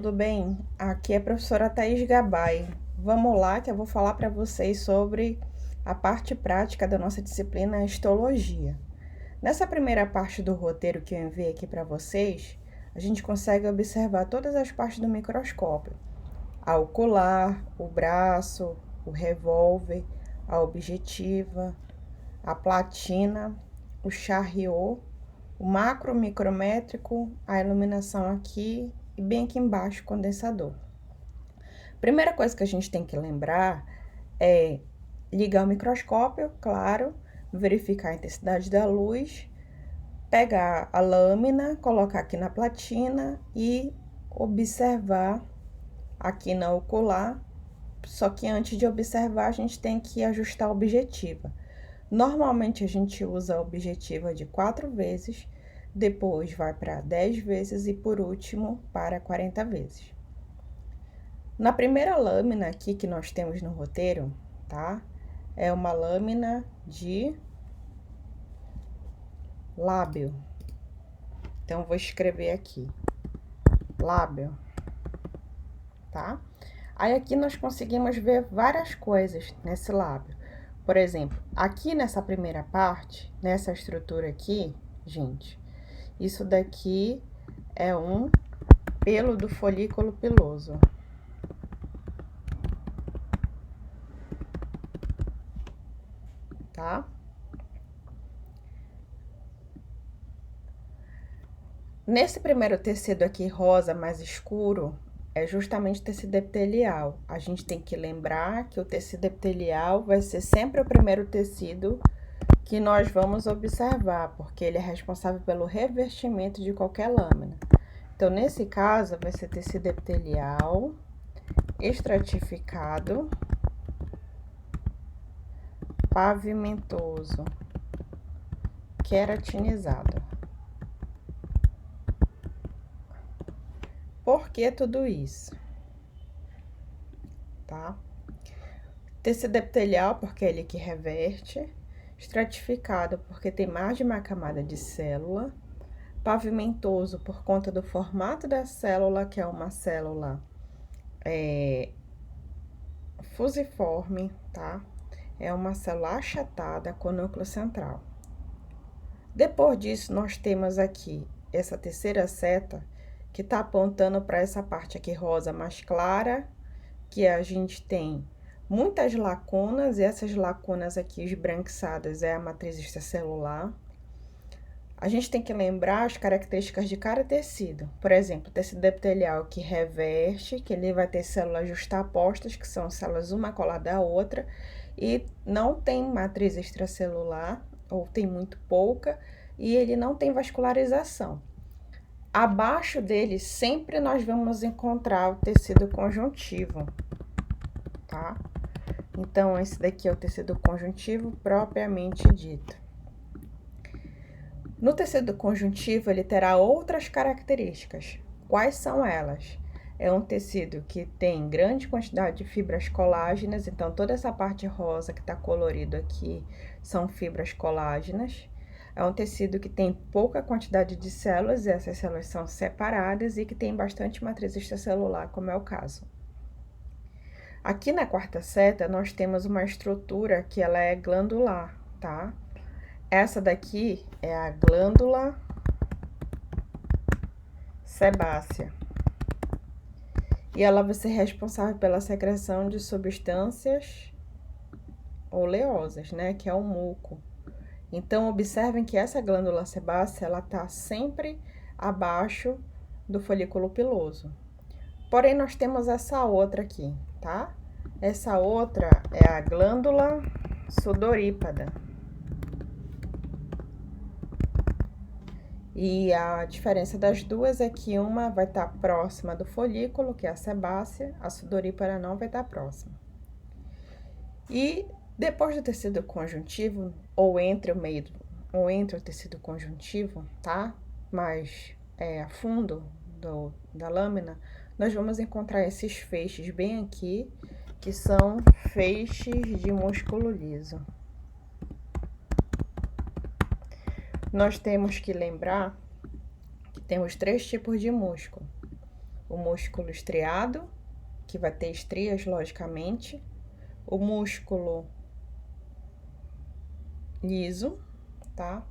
Tudo bem? Aqui é a professora Thaís Gabay. Vamos lá que eu vou falar para vocês sobre a parte prática da nossa disciplina Histologia. Nessa primeira parte do roteiro que eu enviei aqui para vocês, a gente consegue observar todas as partes do microscópio: a ocular, o braço, o revólver, a objetiva, a platina, o charriot, o macromicrométrico, a iluminação aqui e bem aqui embaixo o condensador. Primeira coisa que a gente tem que lembrar é ligar o microscópio, claro, verificar a intensidade da luz, pegar a lâmina, colocar aqui na platina e observar aqui na ocular. Só que antes de observar, a gente tem que ajustar a objetiva. Normalmente a gente usa a objetiva de 4 vezes, depois vai para 10 vezes e por último para 40 vezes. Na primeira lâmina aqui que nós temos no roteiro, tá? É uma lâmina de lábio. Então, vou escrever aqui, lábio, tá? Aí, aqui nós conseguimos ver várias coisas nesse lábio. Por exemplo, aqui nessa primeira parte, nessa estrutura aqui, gente, isso daqui é um pelo do folículo piloso. Tá? Nesse primeiro tecido aqui rosa mais escuro, é justamente o tecido epitelial. A gente tem que lembrar que o tecido epitelial vai ser sempre o primeiro tecido que nós vamos observar, porque ele é responsável pelo revestimento de qualquer lâmina. Então, nesse caso, vai ser tecido epitelial, estratificado, pavimentoso, queratinizado. Por que tudo isso? Tá? Tecido epitelial, porque é ele que reverte. Estratificado, porque tem mais de uma camada de célula. Pavimentoso, por conta do formato da célula, que é uma célula fusiforme, tá? É uma célula achatada com núcleo central. Depois disso, nós temos aqui essa terceira seta, que tá apontando para essa parte aqui rosa mais clara, que a gente tem muitas lacunas, e essas lacunas aqui esbranquiçadas é a matriz extracelular. A gente tem que lembrar as características de cada tecido. Por exemplo, o tecido epitelial que reverte, que ele vai ter células justapostas, que são células uma colada à outra, e não tem matriz extracelular, ou tem muito pouca, e ele não tem vascularização. Abaixo dele, sempre nós vamos encontrar o tecido conjuntivo, tá? Então, esse daqui é o tecido conjuntivo propriamente dito. No tecido conjuntivo, ele terá outras características. Quais são elas? É um tecido que tem grande quantidade de fibras colágenas, então toda essa parte rosa que está colorido aqui são fibras colágenas. É um tecido que tem pouca quantidade de células, e essas células são separadas, e que tem bastante matriz extracelular, como é o caso. Aqui na quarta seta, nós temos uma estrutura que ela é glandular, tá? Essa daqui é a glândula sebácea. E ela vai ser responsável pela secreção de substâncias oleosas, né? Que é o muco. Então, observem que essa glândula sebácea, ela tá sempre abaixo do folículo piloso. Porém, nós temos essa outra aqui, tá? Essa outra é a glândula sudorípada. E a diferença das duas é que uma vai estar próxima do folículo, que é a sebácea, a sudorípara não vai estar próxima. E depois do tecido conjuntivo, ou entre o tecido conjuntivo, tá? Mais a fundo da lâmina, nós vamos encontrar esses feixes bem aqui, que são feixes de músculo liso. Nós temos que lembrar que temos 3 tipos de músculo. o músculo estriado, que vai ter estrias, logicamente, o músculo liso, tá?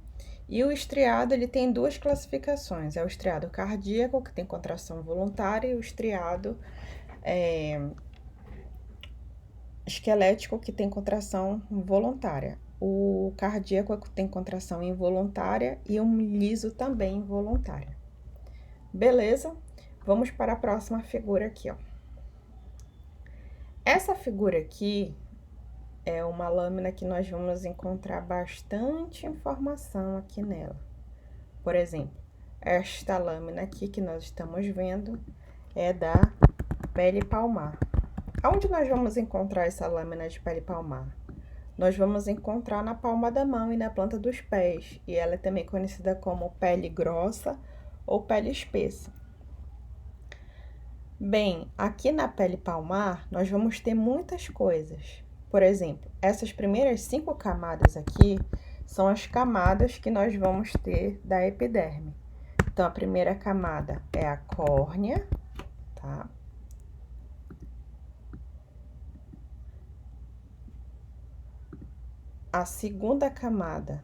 E o estriado, ele tem duas classificações, é o estriado cardíaco, que tem contração voluntária, e o estriado esquelético, que tem contração voluntária. O cardíaco é que tem contração involuntária e o liso também involuntária. Beleza? Vamos para a próxima figura aqui, ó. Essa figura aqui é uma lâmina que nós vamos encontrar bastante informação aqui nela. Por exemplo, esta lâmina aqui que nós estamos vendo é da pele palmar. Aonde nós vamos encontrar essa lâmina de pele palmar? Nós vamos encontrar na palma da mão e na planta dos pés, e ela é também conhecida como pele grossa ou pele espessa. Bem, aqui na pele palmar, nós vamos ter muitas coisas. Por exemplo, essas primeiras 5 camadas aqui são as camadas que nós vamos ter da epiderme. Então, a primeira camada é a córnea, tá? A segunda camada.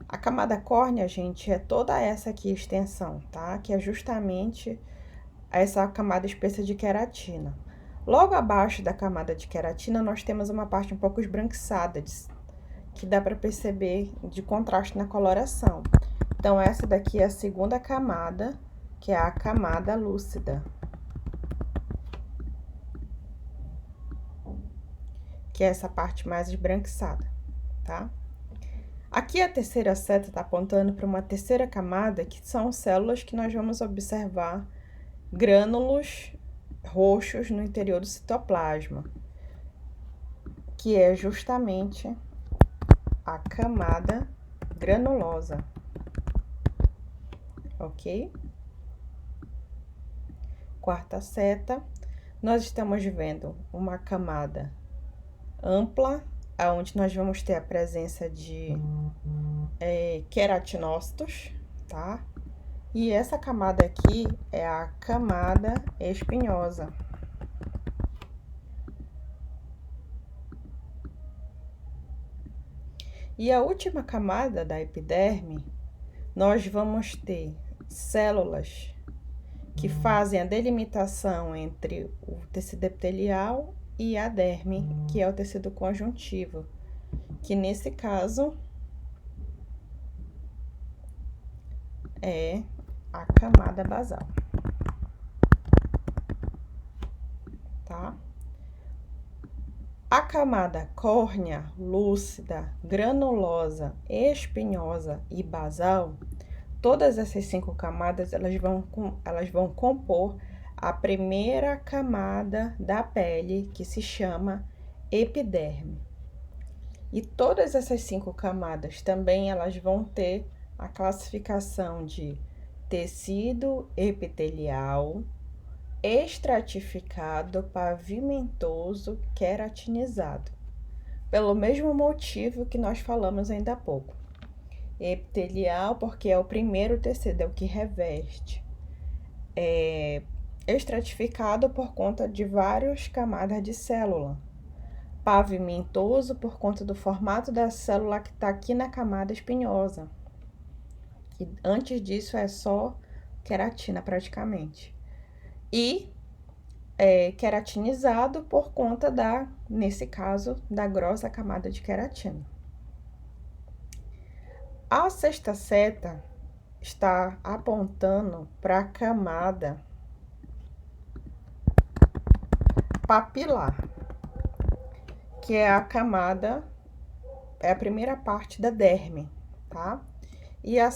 A camada córnea, gente, é toda essa aqui, extensão, tá? Que é justamente essa camada espessa de queratina. Logo abaixo da camada de queratina, nós temos uma parte um pouco esbranquiçada, que dá para perceber de contraste na coloração. Então, essa daqui é a segunda camada, que é a camada lúcida. Que é essa parte mais esbranquiçada, tá? Aqui a terceira seta está apontando para uma terceira camada, que são células que nós vamos observar grânulos roxos no interior do citoplasma, que é justamente a camada granulosa, ok? Quarta seta, nós estamos vendo uma camada ampla, onde nós vamos ter a presença de queratinócitos, tá? E essa camada aqui é a camada espinhosa. E a última camada da epiderme, nós vamos ter células que fazem a delimitação entre o tecido epitelial e a derme, que é o tecido conjuntivo, que nesse caso é a camada basal, tá? A camada córnea, lúcida, granulosa, espinhosa e basal, todas essas 5 camadas, elas vão compor a primeira camada da pele, que se chama epiderme. E todas essas 5 camadas também, elas vão ter a classificação de tecido epitelial, estratificado, pavimentoso, queratinizado. Pelo mesmo motivo que nós falamos ainda há pouco. Epitelial, porque é o primeiro tecido, é o que reveste. Estratificado por conta de várias camadas de célula. Pavimentoso por conta do formato da célula que está aqui na camada espinhosa. Que antes disso é só queratina praticamente. E queratinizado por conta nesse caso, da grossa camada de queratina. A sexta seta está apontando para a camada papilar, que é a camada, é a primeira parte da derme, tá? E a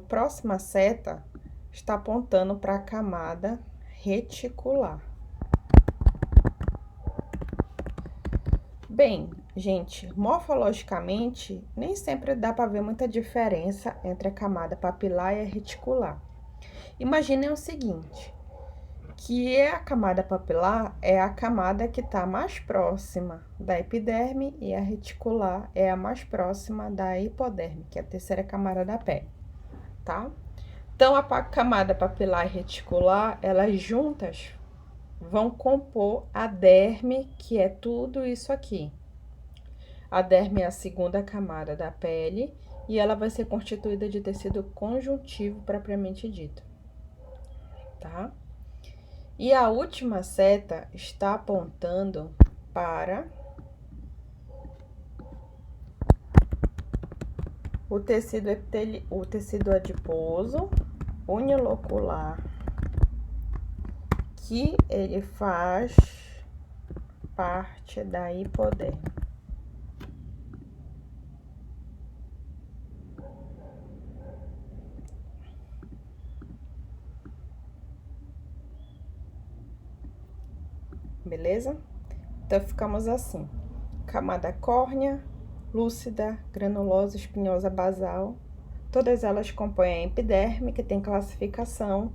próxima seta está apontando para a camada reticular. Bem, gente, morfologicamente, nem sempre dá para ver muita diferença entre a camada papilar e a reticular. Imaginem o seguinte, que a camada papilar é a camada que está mais próxima da epiderme e a reticular é a mais próxima da hipoderme, que é a terceira camada da pele, tá? Então, a camada papilar e reticular, elas juntas vão compor a derme, que é tudo isso aqui. A derme é a segunda camada da pele e ela vai ser constituída de tecido conjuntivo propriamente dito, tá? E a última seta está apontando para o tecido adiposo unilocular, que ele faz parte da hipoderme. Beleza? Então, ficamos assim: camada córnea, lúcida, granulosa, espinhosa, basal. Todas elas compõem a epiderme, que tem classificação: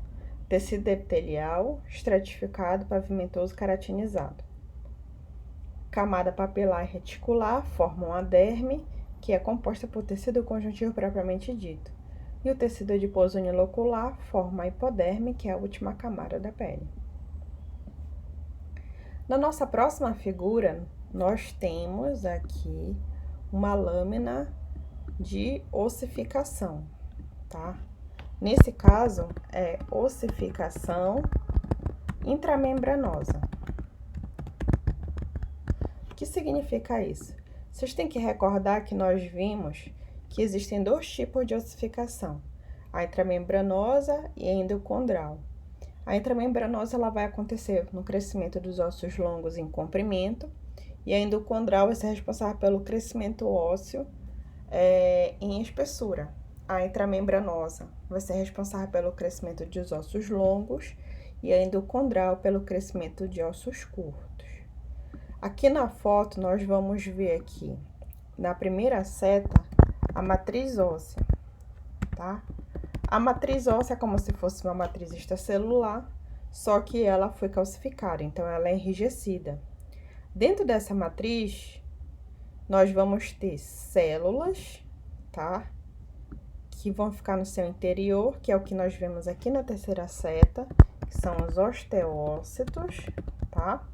tecido epitelial, estratificado, pavimentoso, keratinizado. Camada papilar e reticular formam a derme, que é composta por tecido conjuntivo propriamente dito. E o tecido adiposo unilocular forma a hipoderme, que é a última camada da pele. Na nossa próxima figura, nós temos aqui uma lâmina de ossificação, tá? Nesse caso, é ossificação intramembranosa. O que significa isso? Vocês têm que recordar que nós vimos que existem dois tipos de ossificação: a intramembranosa e a endocondral. A intramembranosa ela vai acontecer no crescimento dos ossos longos em comprimento, e a endocondral vai ser responsável pelo crescimento ósseo em espessura. A intramembranosa vai ser responsável pelo crescimento dos ossos longos e a endocondral pelo crescimento de ossos curtos. Aqui na foto, nós vamos ver aqui, na primeira seta, a matriz óssea, tá? A matriz óssea é como se fosse uma matriz extracelular, só que ela foi calcificada, então ela é enrijecida. Dentro dessa matriz, nós vamos ter células, tá? Que vão ficar no seu interior, que é o que nós vemos aqui na terceira seta, que são os osteócitos, tá?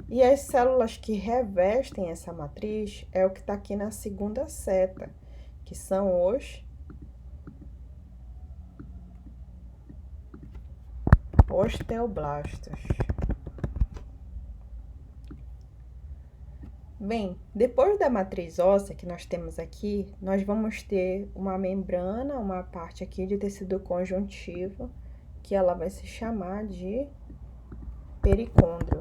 E as células que revestem essa matriz é o que tá aqui na segunda seta, que são os osteoblastos. Bem, depois da matriz óssea que nós temos aqui, nós vamos ter uma membrana, uma parte aqui de tecido conjuntivo, que ela vai se chamar de pericôndrio.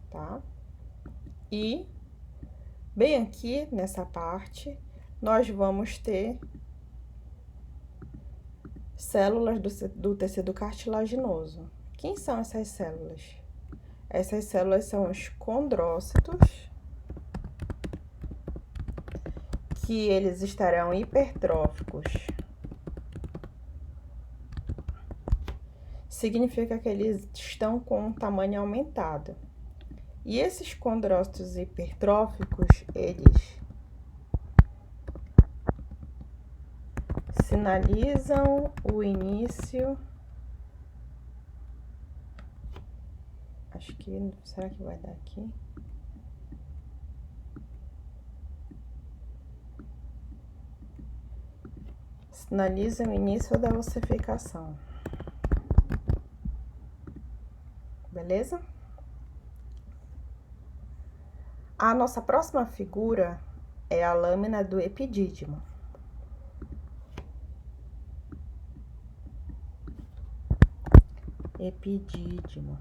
Tá? E, bem aqui nessa parte, nós vamos ter células do tecido cartilaginoso. Quem são essas células? Essas células são os condrócitos, que eles estarão hipertróficos. Significa que eles estão com um tamanho aumentado. E esses condrócitos hipertróficos, eles sinalizam o início. Acho que, será que vai dar aqui? Sinaliza o início da ossificação. Beleza? A nossa próxima figura é a lâmina do epidídimo. Epidídimo.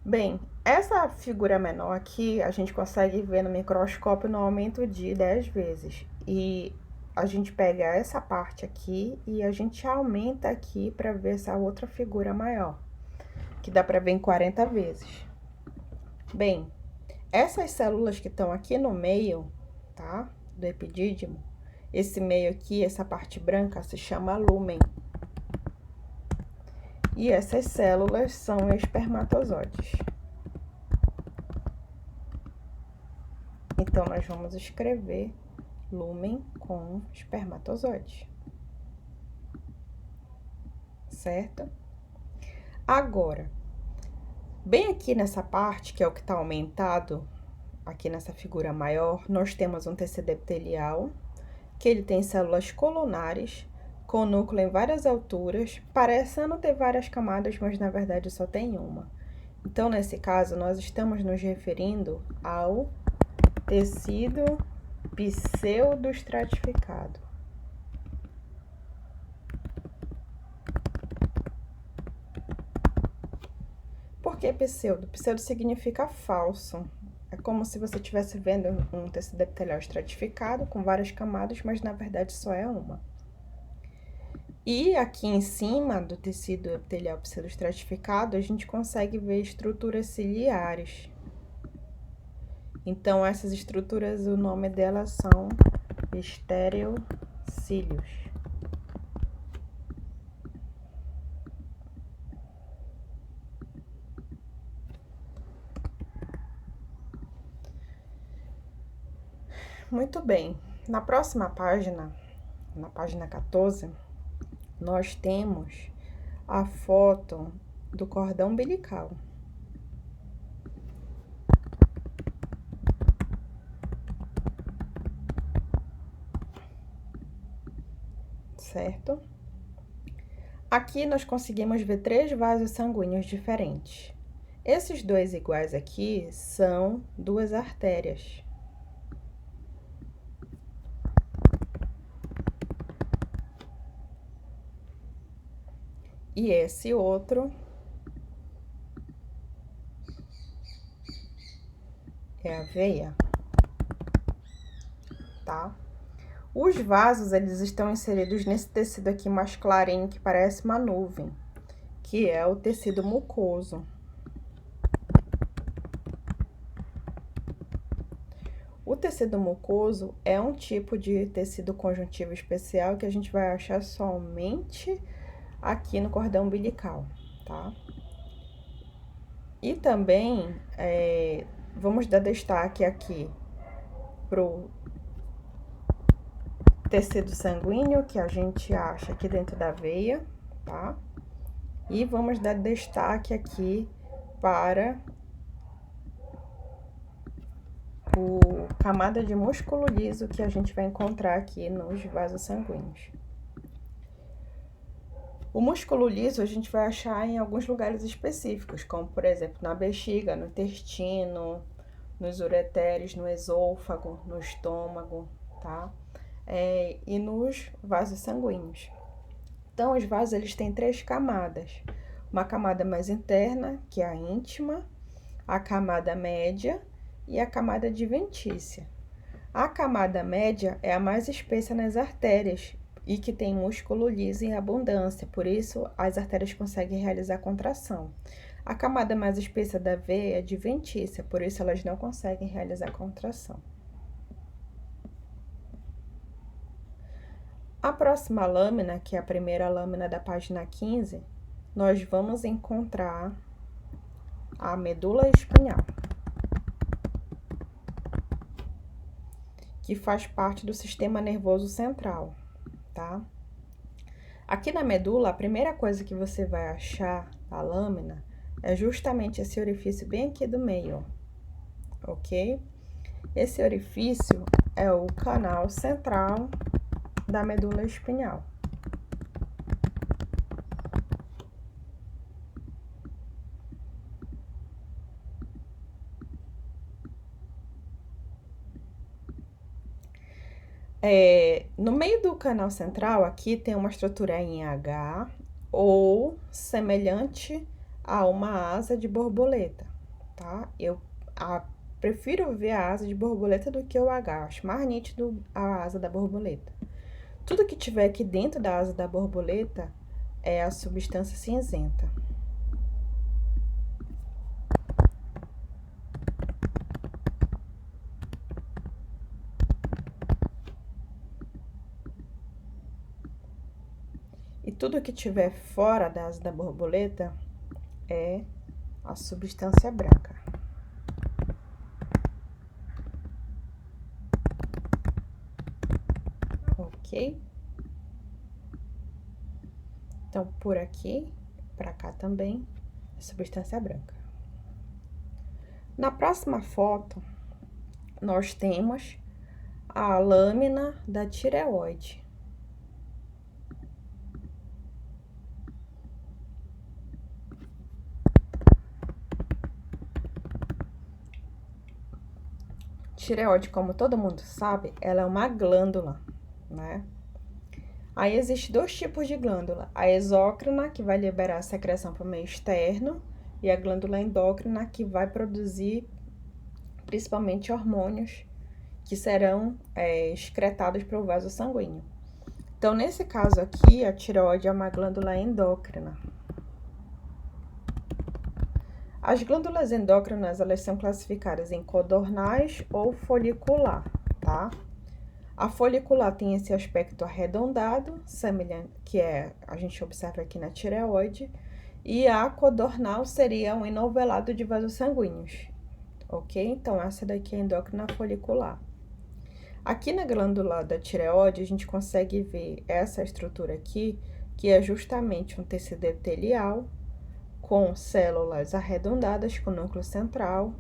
Bem, essa figura menor aqui, a gente consegue ver no microscópio no aumento de 10 vezes. E a gente pega essa parte aqui e a gente aumenta aqui para ver essa outra figura maior, que dá para ver em 40 vezes. Bem, essas células que estão aqui no meio, tá? Do epidídimo, esse meio aqui, essa parte branca, se chama lúmen. E essas células são espermatozoides. Então, nós vamos escrever lúmen com espermatozoide. Certo? Agora, bem aqui nessa parte, que é o que está aumentado, aqui nessa figura maior, nós temos um tecido epitelial, que ele tem células colunares, com núcleo em várias alturas, parecendo ter várias camadas, mas na verdade só tem uma. Então, nesse caso, nós estamos nos referindo ao tecido pseudoestratificado. Por que pseudo? Pseudo significa falso. É como se você estivesse vendo um tecido epitelial estratificado com várias camadas, mas na verdade só é uma. E aqui em cima do tecido epitelial pseudoestratificado, a gente consegue ver estruturas ciliares. Então, essas estruturas, o nome delas são estereocílios. Muito bem. Na próxima página, na página 14, nós temos a foto do cordão umbilical. Certo? Aqui nós conseguimos ver 3 vasos sanguíneos diferentes. Esses 2 iguais aqui são 2 artérias. E esse outro é a veia, tá? Os vasos, eles estão inseridos nesse tecido aqui mais clarinho, que parece uma nuvem, que é o tecido mucoso. O tecido mucoso é um tipo de tecido conjuntivo especial que a gente vai achar somente aqui no cordão umbilical, tá? E também, vamos dar destaque aqui pro tecido sanguíneo, que a gente acha aqui dentro da veia, tá? E vamos dar destaque aqui para o camada de músculo liso que a gente vai encontrar aqui nos vasos sanguíneos. O músculo liso a gente vai achar em alguns lugares específicos, como por exemplo na bexiga, no intestino, nos ureteres, no esôfago, no estômago, tá? E nos vasos sanguíneos. Então, os vasos, eles têm 3 camadas. Uma camada mais interna, que é a íntima, a camada média e a camada adventícia. A camada média é a mais espessa nas artérias e que tem músculo liso em abundância, por isso as artérias conseguem realizar contração. A camada mais espessa da veia é adventícia, por isso elas não conseguem realizar contração. A próxima lâmina, que é a primeira lâmina da página 15, nós vamos encontrar a medula espinhal, que faz parte do sistema nervoso central, tá? Aqui na medula, a primeira coisa que você vai achar na lâmina é justamente esse orifício bem aqui do meio, ok? Esse orifício é o canal central da medula espinhal. No meio do canal central, aqui tem uma estrutura em H ou semelhante a uma asa de borboleta, tá? Eu prefiro ver a asa de borboleta do que o H, acho mais nítido a asa da borboleta. Tudo que tiver aqui dentro da asa da borboleta é a substância cinzenta. E tudo que tiver fora da asa da borboleta é a substância branca. ok? Então, por aqui, pra cá também, a substância branca. Na próxima foto, nós temos a lâmina da tireoide. Tireoide, como todo mundo sabe, ela é uma glândula, né? Aí, existe dois tipos de glândula. A exócrina, que vai liberar a secreção para o meio externo, e a glândula endócrina, que vai produzir, principalmente, hormônios que serão excretados para o vaso sanguíneo. Então, nesse caso aqui, a tireoide é uma glândula endócrina. As glândulas endócrinas, elas são classificadas em codornais ou folicular, tá? A folicular tem esse aspecto arredondado, semelhante, que a gente observa aqui na tireoide, e a codornal seria um enovelado de vasos sanguíneos, ok? Então, essa daqui é a endócrina folicular. Aqui na glândula da tireoide, a gente consegue ver essa estrutura aqui, que é justamente um tecido epitelial, com células arredondadas, com núcleo central,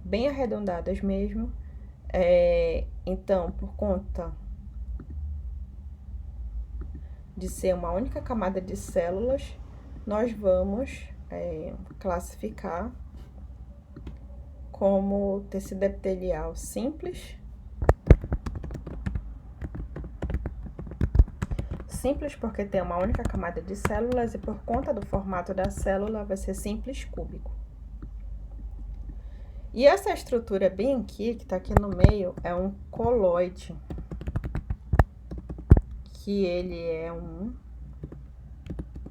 bem arredondadas mesmo. Então, por conta de ser uma única camada de células, nós vamos classificar como tecido epitelial simples. Simples porque tem uma única camada de células e por conta do formato da célula vai ser simples cúbico. E essa estrutura bem aqui, que tá aqui no meio, é um coloide, que ele é um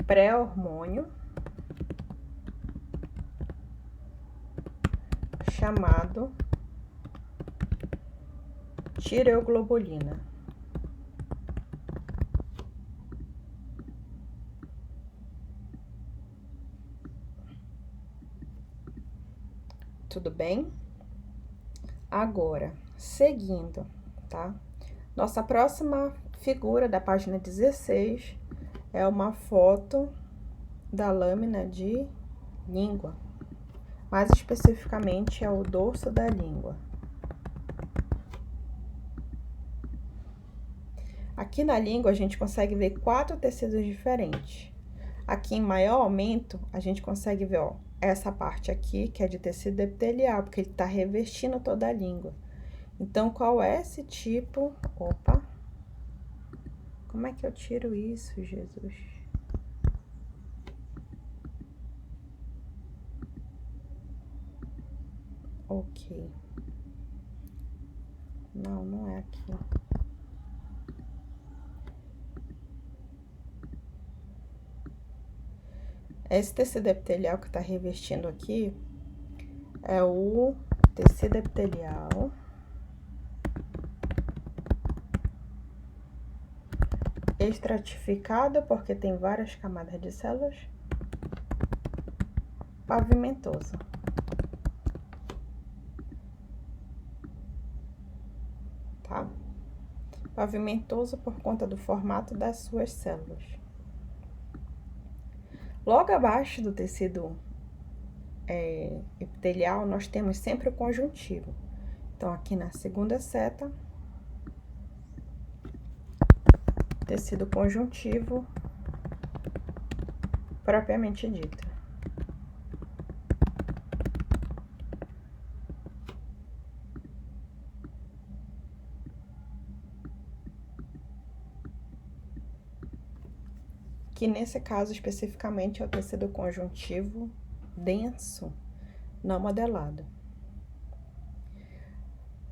pré-hormônio chamado tireoglobulina. Tudo bem? Agora, seguindo, tá? Nossa próxima figura da página 16 é uma foto da lâmina de língua. Mais especificamente, é o dorso da língua. Aqui na língua, a gente consegue ver 4 tecidos diferentes. Aqui em maior aumento, a gente consegue ver, ó, essa parte aqui, que é de tecido epitelial, porque ele tá revestindo toda a língua. Então, qual é esse tipo? Opa! Como é que eu tiro isso, Jesus? Ok. Não, não é aqui. Esse tecido epitelial que tá revestindo aqui é o tecido epitelial estratificado, porque tem várias camadas de células, pavimentoso. Tá? Pavimentoso por conta do formato das suas células. Logo abaixo do tecido epitelial, nós temos sempre o conjuntivo. Então, aqui na segunda seta, tecido conjuntivo propriamente dito. Que nesse caso especificamente é o tecido conjuntivo denso, não modelado.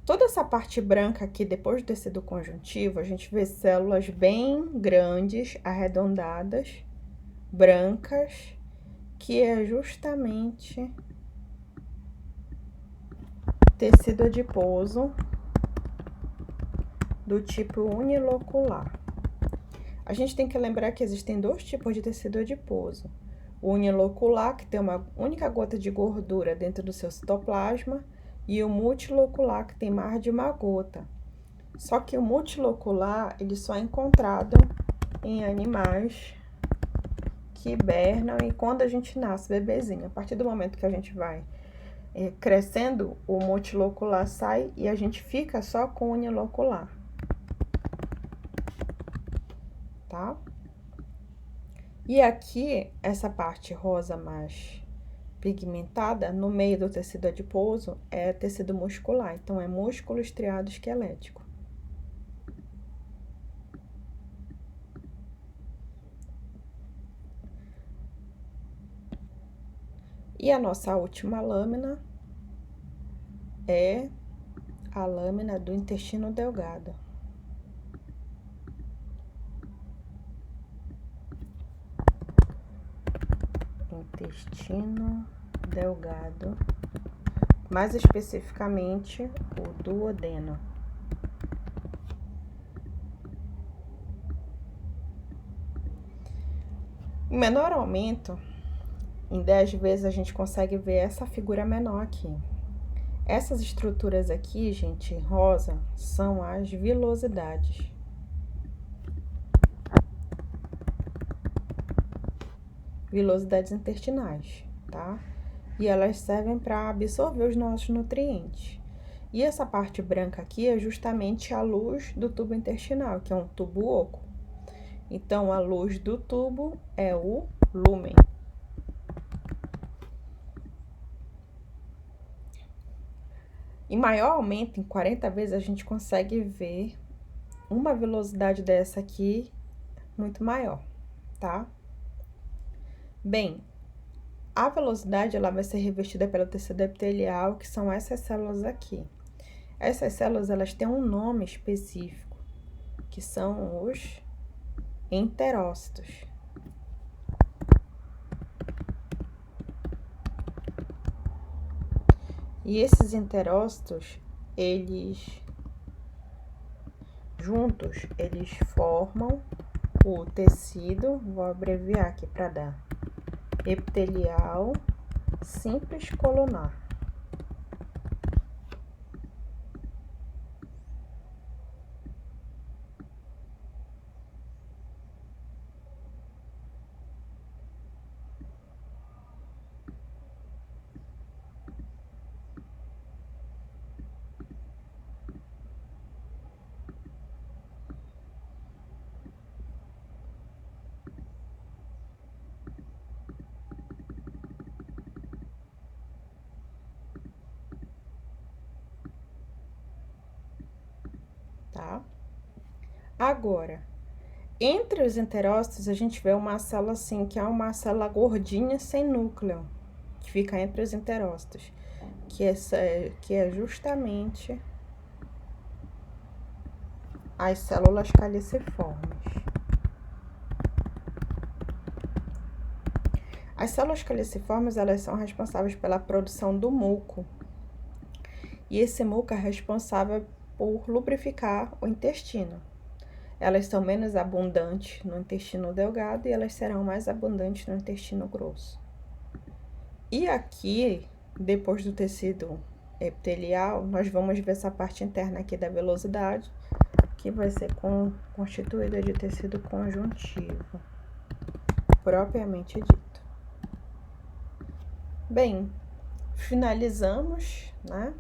Toda essa parte branca aqui, depois do tecido conjuntivo, a gente vê células bem grandes, arredondadas, brancas, que é justamente tecido adiposo do tipo unilocular. A gente tem que lembrar que existem 2 tipos de tecido adiposo. O unilocular, que tem uma única gota de gordura dentro do seu citoplasma, e o multilocular, que tem mais de uma gota. Só que o multilocular, ele só é encontrado em animais que hibernam e quando a gente nasce bebezinho. A partir do momento que a gente vai crescendo, o multilocular sai e a gente fica só com o unilocular, tá? E aqui, essa parte rosa mais pigmentada, no meio do tecido adiposo, é tecido muscular. Então, é músculo estriado esquelético. E a nossa última lâmina é a lâmina do intestino delgado. Intestino delgado, mais especificamente o duodeno. Em menor aumento, em 10 vezes a gente consegue ver essa figura menor aqui. Essas estruturas aqui, gente, rosa, são as vilosidades. Vilosidades intestinais, tá? E elas servem para absorver os nossos nutrientes. E essa parte branca aqui é justamente a luz do tubo intestinal, que é um tubo oco. Então, a luz do tubo é o lúmen. Em maior aumento, em 40 vezes, a gente consegue ver uma velocidade dessa aqui muito maior, tá? Bem, a velocidade ela vai ser revestida pelo tecido epitelial, que são essas células aqui. Essas células elas têm um nome específico, que são os enterócitos. E esses enterócitos, eles juntos, eles formam o tecido, vou abreviar aqui para dar, epitelial simples colunar. Tá? Agora, entre os enterócitos, a gente vê uma célula assim, que é uma célula gordinha sem núcleo, que fica entre os enterócitos, que é justamente as células caliciformes. As células caliciformes, elas são responsáveis pela produção do muco. E esse muco é responsável por lubrificar o intestino. Elas são menos abundantes no intestino delgado e elas serão mais abundantes no intestino grosso. E aqui, depois do tecido epitelial, nós vamos ver essa parte interna aqui da velosidade, que vai ser constituída de tecido conjuntivo, propriamente dito. Bem, finalizamos, né,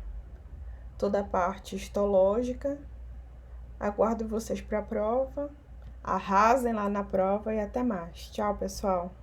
toda a parte histológica. Aguardo vocês para a prova. Arrasem lá na prova e até mais. Tchau, pessoal!